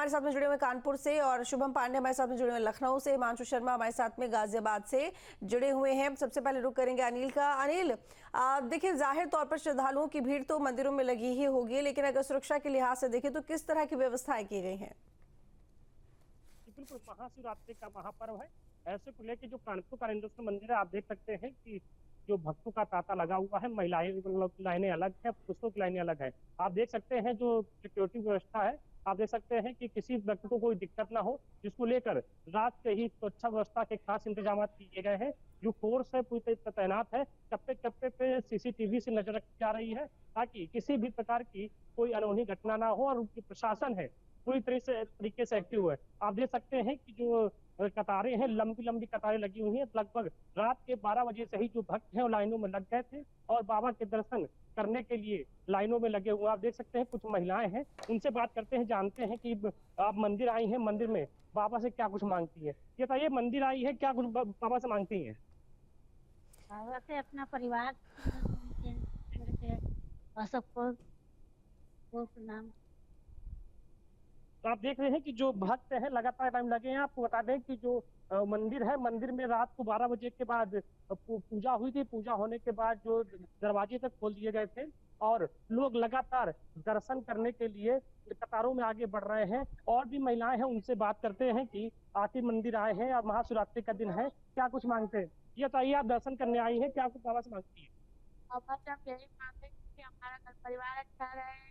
हमारे साथ में जुड़े हुए कानपुर से और शुभम पांडे हमारे साथ में जुड़े हुए लखनऊ से, हिमांशु शर्मा हमारे साथ में गाजियाबाद से जुड़े हुए हैं। सबसे पहले रुक करेंगे अनिल का। अनिल, देखिए जाहिर तौर पर श्रद्धालुओं की भीड़ तो मंदिरों में लगी ही होगी, लेकिन अगर सुरक्षा के लिहाज से देखें तो किस तरह की व्यवस्थाएं की गई हैं? बिल्कुल, महाशिवरात्रि का महापर्व है। ऐसे को लेकर जो कानपुर का हिंदुस्तान मंदिर है, आप देख सकते हैं कि जो भक्तों का तांता लगा हुआ है। महिलाएं की लाइनें अलग है, पुरुषों की लाइनें अलग है। आप देख सकते हैं जो सिक्योरिटी व्यवस्था है, आप देख सकते हैं कि किसी व्यक्ति को कोई दिक्कत ना हो, जिसको लेकर रात से ही सुरक्षा व्यवस्था के खास इंतजाम किए गए हैं। जो फोर्स है पूरी तरह तैनात है, चप्पे चप्पे पे सीसीटीवी से नजर रखी जा रही है ताकि किसी भी प्रकार की कोई अनहोनी घटना ना हो। और उनकी प्रशासन है पूरी तरीके से एक्टिव है। आप देख सकते हैं कि जो कतारें हैं, लंबी लंबी कतारें लगी हुई हैं। लगभग रात के 12 बजे से ही जो भक्त हैं वो लाइनों में लग गए थे और बाबा के दर्शन करने के लिए लाइनों में लगे हुए। आप देख सकते हैं कुछ महिलाएं हैं, उनसे बात करते हैं, जानते हैं कि आप मंदिर आई हैं, मंदिर में बाबा से क्या कुछ मांगती है। ये बताइए, मंदिर आई है, क्या कुछ बाबा से मांगती है? बाबा से अपना परिवार और सबको प्रणाम। तो आप देख रहे हैं कि जो भक्त हैं लगातार टाइम लगे हैं। आपको बता दें कि जो मंदिर है, मंदिर में रात को 12 बजे के बाद पूजा हुई थी। पूजा होने के बाद जो दरवाजे तक खोल दिए गए थे और लोग लगातार दर्शन करने के लिए कतारों में आगे बढ़ रहे हैं। और भी महिलाएं हैं, उनसे बात करते हैं कि आखिर मंदिर आए हैं और महाशिवरात्रि का दिन है, क्या कुछ मांगते हैं। ये बताइए, आप दर्शन करने आई हैं, क्या कुछ बाबा से मांगती है? बाबा से हम यही मांगते हैं कि हमारा घर परिवार अच्छा रहे,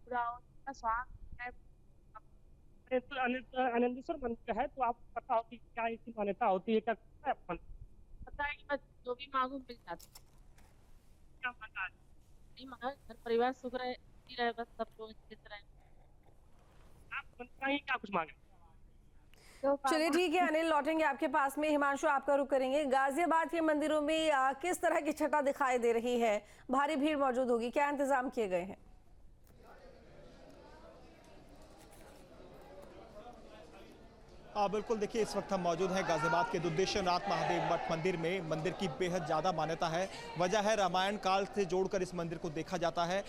पूरा हो, स्वास्थ्य है। आनंदेश्वर मंदिर है, तो आपको पता हो कि क्या इसकी मान्यता होती है? क्या पता है कि मैं जो भी मांगू मिल जाता है। क्या मांगा है? नहीं मांगा, घर परिवार सुख रहे बस, सब लोग अच्छे से रहे। आप बताइए, क्या कुछ मांगे? चलिए ठीक है अनिल, लौटेंगे आपके पास में। हिमांशु, आपका रुख करेंगे। गाजियाबाद के मंदिरों में किस तरह की छटा दिखाई दे रही है? भारी भीड़ मौजूद होगी, क्या इंतजाम किए गए हैं? बिल्कुल, देखिए इस वक्त हम मौजूद हैं गाजियाबाद के दुद्धेश्वरनाथ महादेव मठ मंदिर में। मंदिर की बेहद ज़्यादा मान्यता है। वजह है रामायण काल से जोड़कर इस मंदिर को देखा जाता है।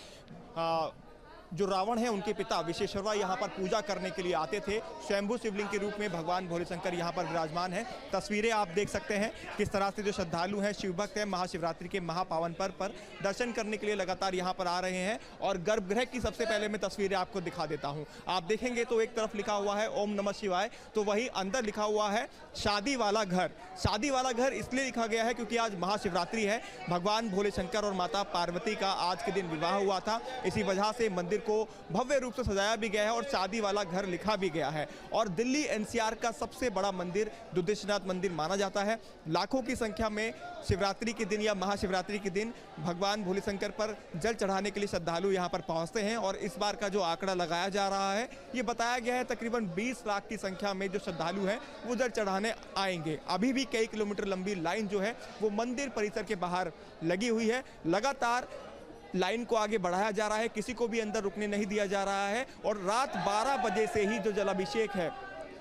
जो रावण है, उनके पिता विश्वेश्वरवा यहाँ पर पूजा करने के लिए आते थे। स्वयंभू शिवलिंग के रूप में भगवान भोले शंकर यहाँ पर विराजमान हैं। तस्वीरें आप देख सकते हैं किस तरह से जो श्रद्धालु हैं, शिवभक्त हैं, महाशिवरात्रि के महापावन पर्व पर दर्शन करने के लिए लगातार यहाँ पर आ रहे हैं। और गर्भगृह की सबसे पहले मैं तस्वीरें आपको दिखा देता हूँ। आप देखेंगे तो एक तरफ लिखा हुआ है ओम नमः शिवाय, तो वहीं अंदर लिखा हुआ है शादी वाला घर। शादी वाला घर इसलिए लिखा गया है क्योंकि आज महाशिवरात्रि है। भगवान भोले शंकर और माता पार्वती का आज के दिन विवाह हुआ था। इसी वजह से मंदिर को भव्य रूप से सजाया भी गया है और शादी वाला घर लिखा भी गया है। और दिल्ली एनसीआर का सबसे बड़ा मंदिर दुद्धेश्वरनाथ मंदिर माना जाता है। लाखों की संख्या में शिवरात्रि के दिन या महाशिवरात्रि के दिन भगवान भोले शंकर पर जल चढ़ाने के लिए श्रद्धालु यहाँ पर पहुँचते हैं। और इस बार का जो आंकड़ा लगाया जा रहा है, ये बताया गया है तकरीबन 20 लाख की संख्या में जो श्रद्धालु हैं वो जल चढ़ाने आएंगे। अभी भी कई किलोमीटर लंबी लाइन जो है वो मंदिर परिसर के बाहर लगी हुई है। लगातार लाइन को आगे बढ़ाया जा रहा है, किसी को भी अंदर रुकने नहीं दिया जा रहा है। और रात 12 बजे से ही जो जलाभिषेक है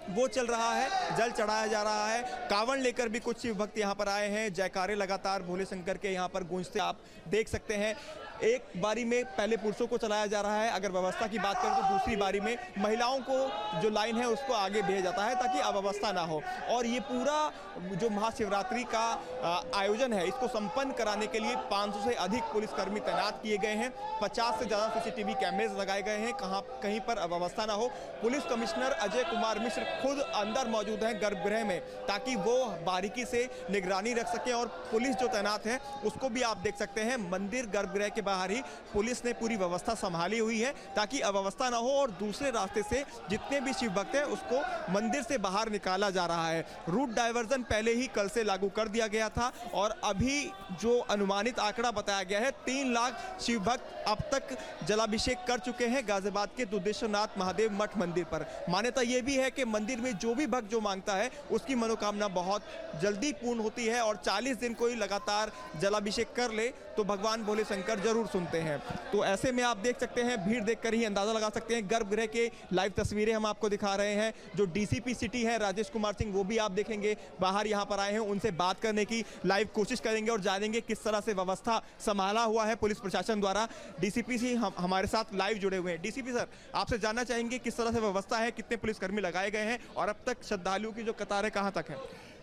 वो चल रहा है, जल चढ़ाया जा रहा है। कांवड़ लेकर भी कुछ शिव भक्त यहाँ पर आए हैं। जयकारे लगातार भोले शंकर के यहाँ पर गूंजते आप देख सकते हैं। एक बारी में पहले पुरुषों को चलाया जा रहा है, अगर व्यवस्था की बात करें तो दूसरी बारी में महिलाओं को जो लाइन है उसको आगे भेजा जाता है ताकि अव्यवस्था ना हो। और ये पूरा जो महाशिवरात्रि का आयोजन है, इसको संपन्न कराने के लिए 500 से अधिक पुलिसकर्मी तैनात किए गए हैं। 50 से ज़्यादा सीसीटीवी कैमरेज लगाए गए हैं, कहीं पर अव्यवस्था ना हो। पुलिस कमिश्नर अजय कुमार मिश्र खुद अंदर मौजूद हैं गर्भगृह में, ताकि वो बारीकी से निगरानी रख सकें। और पुलिस जो तैनात है उसको भी आप देख सकते हैं, मंदिर गर्भगृह के बाहर ही पुलिस ने पूरी व्यवस्था संभाली हुई है ताकि अव्यवस्था ना हो। और दूसरे रास्ते से जितने भी शिव भक्त हैं उसको मंदिर से बाहर निकाला जा रहा है। रूट डाइवर्जन पहले ही कल से लागू कर दिया गया था और अभी जो अनुमानित आंकड़ा बताया गया है 3 लाख शिव भक्त अब तक जलाभिषेक कर चुके हैं गाजियाबाद के दुद्धेश्वरनाथ महादेव मठ मंदिर पर। मान्यता यह भी है कि मंदिर में जो भी भक्त जो मांगता है उसकी मनोकामना बहुत जल्दी पूर्ण होती है। और 40 दिन कोई लगातार जलाभिषेक कर ले तो भगवान भोले शंकर जरूर जरूर सुनते हैं। तो ऐसे में आप देख सकते हैं, भीड़ देखकर ही अंदाजा लगा सकते हैं। गर्भगृह के लाइव तस्वीरें हम आपको दिखा रहे हैं। जो डीसीपी सिटी है राजेश कुमार सिंह, वो भी आप देखेंगे बाहर यहाँ पर आए हैं। उनसे बात करने की लाइव कोशिश करेंगे और जानेंगे किस तरह से व्यवस्था संभाला हुआ है पुलिस प्रशासन द्वारा। डीसीपी जी हमारे साथ लाइव जुड़े हुए हैं। डीसीपी सर, आपसे जानना चाहेंगे किस तरह से व्यवस्था है, कितने पुलिसकर्मी लगाए गए हैं और अब तक श्रद्धालुओं की जो कतार है कहाँ तक है?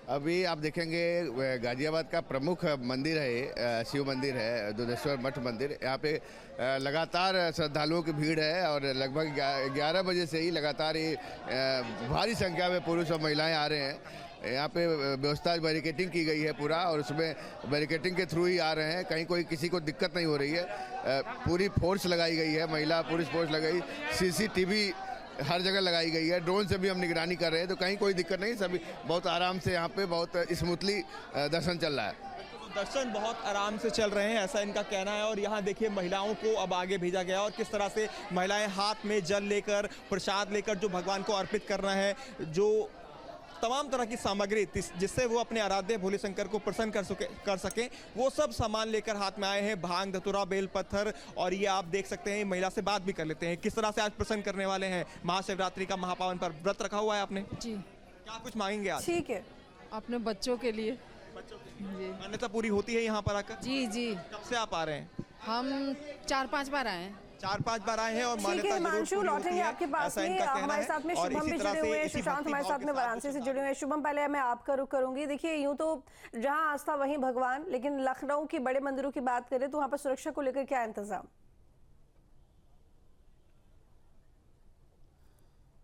अभी आप देखेंगे गाजियाबाद का प्रमुख मंदिर है, शिव मंदिर है, दुधेश्वर मठ मंदिर। यहाँ पे लगातार श्रद्धालुओं की भीड़ है और लगभग 11 बजे से ही लगातार ये भारी संख्या में पुरुष और महिलाएं आ रहे हैं। यहाँ पे व्यवस्था बैरिकेटिंग की गई है पूरा, और उसमें बैरिकेटिंग के थ्रू ही आ रहे हैं। कहीं कोई किसी को दिक्कत नहीं हो रही है। पूरी फोर्स लगाई गई है, महिला पुलिस फोर्स लगाई, सीसीटीवी हर जगह लगाई गई है। ड्रोन से भी हम निगरानी कर रहे हैं, तो कहीं कोई दिक्कत नहीं। सभी बहुत आराम से यहाँ पे बहुत स्मूथली दर्शन चल रहा है। दर्शन बहुत आराम से चल रहे हैं, ऐसा इनका कहना है। और यहाँ देखिए महिलाओं को अब आगे भेजा गया और किस तरह से महिलाएं हाथ में जल लेकर, प्रसाद लेकर जो भगवान को अर्पित करना है, जो तमाम तरह की सामग्री जिससे वो अपने आराध्य भोले शंकर को प्रसन्न कर सकें, वो सब सामान लेकर हाथ में आए हैं। भांग, धतूरा, बेल पत्थर, और ये आप देख सकते हैं महिला से बात भी कर लेते हैं किस तरह से आज प्रसन्न करने वाले हैं। महाशिवरात्रि का महापावन पर व्रत रखा हुआ है आपने जी। क्या कुछ मांगेंगे आज? ठीक है, अपने बच्चों के लिए। बच्चों के जी मान्यता पूरी होती है यहाँ पर आकर? जी जी, कब से आप आ रहे हैं? हम 4-5 बार आए हैं। 4-5 बार आए हैं और ठीक मान्यता है जरूर हिमांशु, पूरी होती लौटेंगे है, आपके पास ऐसा में। इनका कहना हमारे है। साथ में और शुभम इसी भी तरह जुड़े से हुए हैं, इसी सुशांत भक्ति हमारे भाव साथ के में साथ वाराणसी से कुछ जुड़े हुए हैं। शुभम, पहले मैं आपका रुख करूंगी। देखिए यूं तो जहां आस्था वहीं भगवान, लेकिन लखनऊ के बड़े मंदिरों की बात करें तो वहां पर सुरक्षा को लेकर क्या इंतजाम?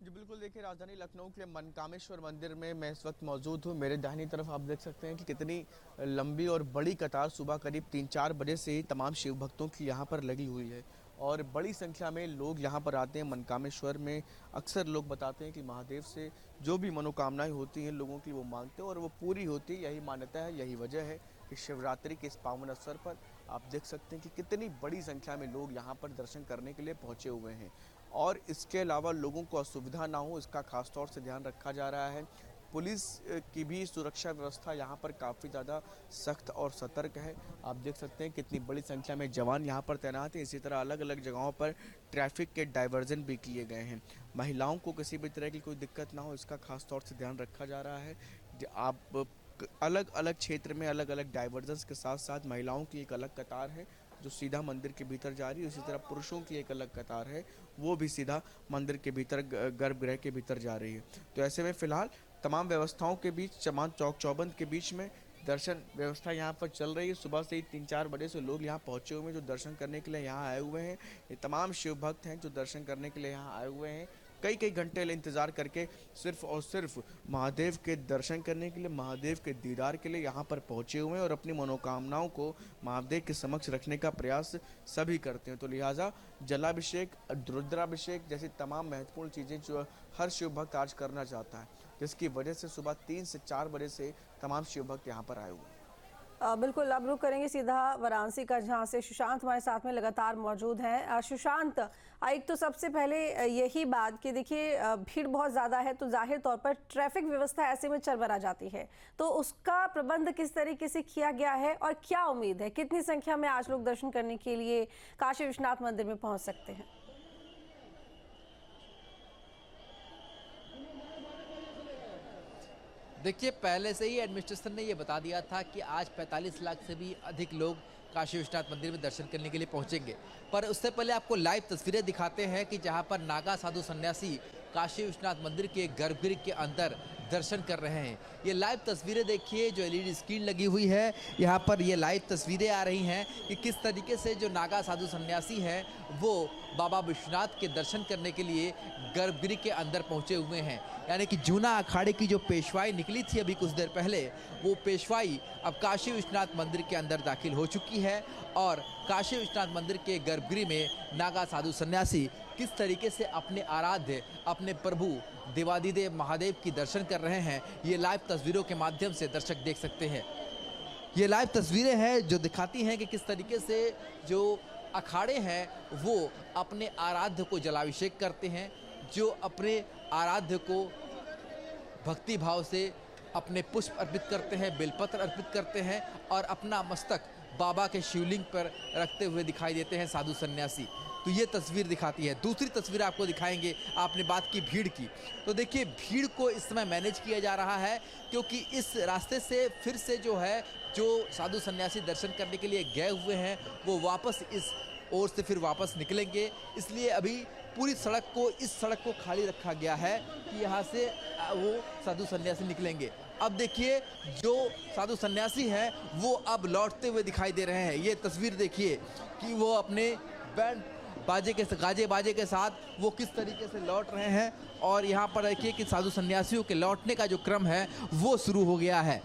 जी बिल्कुल, देखिए राजधानी लखनऊ के मनकामेश्वर मंदिर में मैं इस वक्त मौजूद हूँ। मेरे दाहिनी तरफ आप देख सकते हैं कि कितनी लंबी और बड़ी कतार सुबह करीब 3-4 बजे से ही तमाम शिव भक्तों की यहाँ पर लगी हुई है और बड़ी संख्या में लोग यहाँ पर आते हैं। मनकामेश्वर में अक्सर लोग बताते हैं कि महादेव से जो भी मनोकामनाएं होती हैं लोगों की, वो मांगते हैं और वो पूरी होती है। यही मान्यता है, यही वजह है कि शिवरात्रि के इस पावन अवसर पर आप देख सकते हैं कि कितनी बड़ी संख्या में लोग यहाँ पर दर्शन करने के लिए पहुँचे हुए हैं। और इसके अलावा लोगों को असुविधा ना हो, इसका खास तौर से ध्यान रखा जा रहा है। पुलिस की भी सुरक्षा व्यवस्था यहाँ पर काफ़ी ज़्यादा सख्त और सतर्क है। आप देख सकते हैं कितनी बड़ी संख्या में जवान यहाँ पर तैनात हैं। इसी तरह अलग अलग जगहों पर ट्रैफिक के डाइवर्जन भी किए गए हैं। महिलाओं को किसी भी तरह की कोई दिक्कत ना हो, इसका खास तौर से ध्यान रखा जा रहा है। आप अलग अलग क्षेत्र में अलग अलग डाइवर्जन्स के साथ साथ महिलाओं की एक अलग कतार है जो सीधा मंदिर के भीतर जा रही है। उसी तरह पुरुषों की एक अलग कतार है, वो भी सीधा मंदिर के भीतर, गर्भगृह के भीतर जा रही है। तो ऐसे में फिलहाल तमाम व्यवस्थाओं के बीच, तमाम चौक चौबंद के बीच में दर्शन व्यवस्था यहाँ पर चल रही है। सुबह से ही 3-4 बजे से लोग यहाँ पहुँचे हुए हैं जो दर्शन करने के लिए यहाँ आए हुए हैं। ये तमाम शिव भक्त हैं जो दर्शन करने के लिए यहाँ आए हुए हैं। कई घंटे इंतज़ार करके सिर्फ और सिर्फ महादेव के दर्शन करने के लिए, महादेव के दीदार के लिए यहाँ पर पहुँचे हुए हैं और अपनी मनोकामनाओं को महादेव के समक्ष रखने का प्रयास सभी करते हैं। तो लिहाजा जलाभिषेक, रुद्राभिषेक जैसी तमाम महत्वपूर्ण चीज़ें जो हर शिव भक्त आज करना चाहता है, जिसकी वजह से सुबह 3 से 4 बजे से तमाम शिव भक्त यहाँ पर आए हुए हैं। बिल्कुल, अब रुक करेंगे सीधा वाराणसी का, जहां से सुशांत हमारे साथ में लगातार मौजूद हैं। सुशांत, एक तो सबसे पहले यही बात कि देखिए भीड़ बहुत ज़्यादा है तो जाहिर तौर पर ट्रैफिक व्यवस्था ऐसे में चरमरा जाती है, तो उसका प्रबंध किस तरीके से किया गया है और क्या उम्मीद है, कितनी संख्या में आज लोग दर्शन करने के लिए काशी विश्वनाथ मंदिर में पहुँच सकते हैं? देखिए, पहले से ही एडमिनिस्ट्रेशन ने ये बता दिया था कि आज 45 लाख से भी अधिक लोग काशी विश्वनाथ मंदिर में दर्शन करने के लिए पहुंचेंगे। पर उससे पहले आपको लाइव तस्वीरें दिखाते हैं कि जहां पर नागा साधु सन्यासी काशी विश्वनाथ मंदिर के गर्भगृह के अंदर दर्शन कर रहे हैं। ये लाइव तस्वीरें देखिए, जो एलईडी स्क्रीन लगी हुई है यहाँ पर, ये लाइव तस्वीरें आ रही हैं कि किस तरीके से जो नागा साधु सन्यासी हैं वो बाबा विश्वनाथ के दर्शन करने के लिए गर्भगृह के अंदर पहुँचे हुए हैं। यानी कि जूना अखाड़े की जो पेशवाई निकली थी अभी कुछ देर पहले, वो पेशवाई अब काशी विश्वनाथ मंदिर के अंदर दाखिल हो चुकी है और काशी विश्वनाथ मंदिर के गर्भगृह में नागा साधु सन्यासी किस तरीके से अपने आराध्य, अपने प्रभु देवादिदेव महादेव की दर्शन कर रहे हैं, ये लाइव तस्वीरों के माध्यम से दर्शक देख सकते हैं। ये लाइव तस्वीरें हैं जो दिखाती हैं कि किस तरीके से जो अखाड़े हैं वो अपने आराध्य को जलाभिषेक करते हैं, जो अपने आराध्य को भक्ति भाव से अपने पुष्प अर्पित करते हैं, बेलपत्र अर्पित करते हैं और अपना मस्तक बाबा के शिवलिंग पर रखते हुए दिखाई देते हैं साधु सन्यासी। तो ये तस्वीर दिखाती है। दूसरी तस्वीर आपको दिखाएंगे, आपने बात की भीड़ की, तो देखिए भीड़ को इस समय मैनेज किया जा रहा है, क्योंकि इस रास्ते से फिर से जो है जो साधु सन्यासी दर्शन करने के लिए गए हुए हैं वो वापस इस ओर से फिर वापस निकलेंगे। इसलिए अभी पूरी सड़क को, इस सड़क को खाली रखा गया है कि यहाँ से वो साधु सन्यासी निकलेंगे। अब देखिए जो साधु सन्यासी हैं वो अब लौटते हुए दिखाई दे रहे हैं। ये तस्वीर देखिए कि वो अपने बैंड बाजे के गाजे बाजे के साथ वो किस तरीके से लौट रहे हैं। और यहाँ पर देखिए कि साधु सन्यासियों के लौटने का जो क्रम है वो शुरू हो गया है।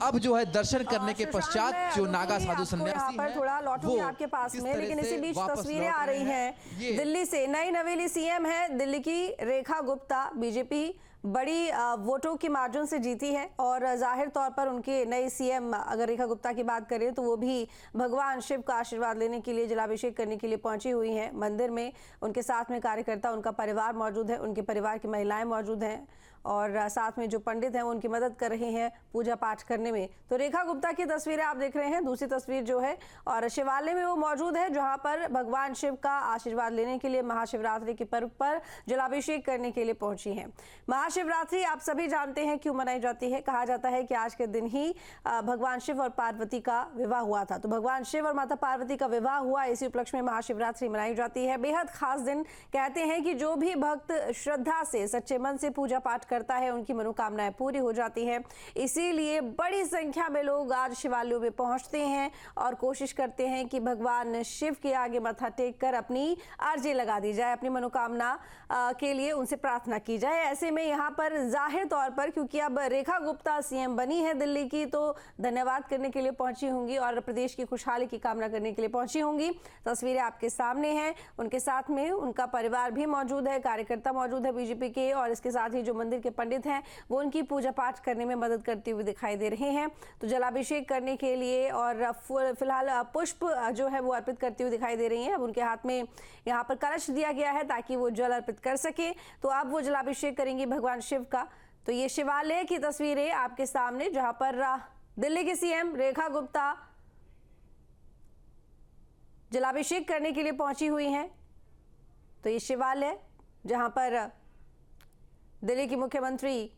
अब जो है दर्शन करने के पश्चात जो नागा साधु सन्यासी हैं थोड़ा लौटूंगी आपके पास में, लेकिन इसी बीच तस्वीरें आ रही हैं दिल्ली से। नई नवेली सीएम है दिल्ली की रेखा गुप्ता, बीजेपी बड़ी वोटों के मार्जिन से जीती है और जाहिर तौर पर उनके नए सीएम अगर रेखा गुप्ता की बात करें तो वो भी भगवान शिव का आशीर्वाद लेने के लिए, जलाभिषेक करने के लिए पहुंची हुई हैं मंदिर में। उनके साथ में कार्यकर्ता, उनका परिवार मौजूद है, उनके परिवार की महिलाएं मौजूद हैं और साथ में जो पंडित हैं वो उनकी मदद कर रहे हैं पूजा पाठ करने में। तो रेखा गुप्ता की तस्वीरें आप देख रहे हैं। दूसरी तस्वीर जो है और शिवालय में वो मौजूद है जहां पर भगवान शिव का आशीर्वाद लेने के लिए महाशिवरात्रि के पर्व पर जलाभिषेक करने के लिए पहुंची हैं। महाशिवरात्रि आप सभी जानते हैं क्यों मनाई जाती है। कहा जाता है कि आज के दिन ही भगवान शिव और पार्वती का विवाह हुआ था। तो भगवान शिव और माता पार्वती का विवाह हुआ, इसी उपलक्ष्य में महाशिवरात्रि मनाई जाती है। बेहद खास दिन। कहते हैं कि जो भी भक्त श्रद्धा से, सच्चे मन से पूजा पाठ करता है उनकी मनोकामनाएं पूरी हो जाती है। इसीलिए बड़ी संख्या में लोग आज शिवालयों में पहुंचते हैं और कोशिश करते हैं कि भगवान शिव के आगे माथा टेक कर अपनी अर्जी लगा दी जाए, अपनी मनोकामना के लिए उनसे प्रार्थना की जाए। ऐसे में यहाँ पर जाहिर तौर पर क्योंकि अब रेखा गुप्ता सीएम बनी है दिल्ली की, तो धन्यवाद करने के लिए पहुंची होंगी और प्रदेश की खुशहाली की कामना करने के लिए पहुंची होंगी। तस्वीरें आपके सामने हैं। उनके साथ में उनका परिवार भी मौजूद है, कार्यकर्ता मौजूद है बीजेपी के, और इसके साथ ही जो मंदिर के पंडित हैं वो उनकी पूजा पाठ करने में मदद करते हुए दिखाई दे रहे हैं। तो जलाभिषेक करने के लिए और फिलहाल पुष्प जो है वो अर्पित करती हुई दिखाई दे रही हैं। अब उनके हाथ में यहाँ पर कलश दिया गया है ताकि वो जल अर्पित कर सके। तो अब वो जलाभिषेक करेंगी भगवान शिव का। तो ये शिवालय की तस्वीरें आपके सामने जहां पर दिल्ली की सीएम रेखा गुप्ता जलाभिषेक करने के लिए पहुंची हुई हैं। तो ये शिवालय जहां पर दिल्ली की मुख्यमंत्री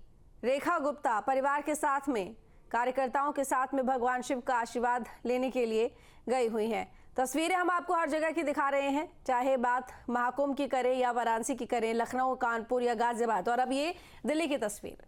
रेखा गुप्ता परिवार के साथ में, कार्यकर्ताओं के साथ में भगवान शिव का आशीर्वाद लेने के लिए गई हुई हैं। तस्वीरें हम आपको हर जगह की दिखा रहे हैं, चाहे बात महाकुंभ की करें या वाराणसी की करें, लखनऊ, कानपुर या गाजियाबाद, और अब ये दिल्ली की तस्वीर।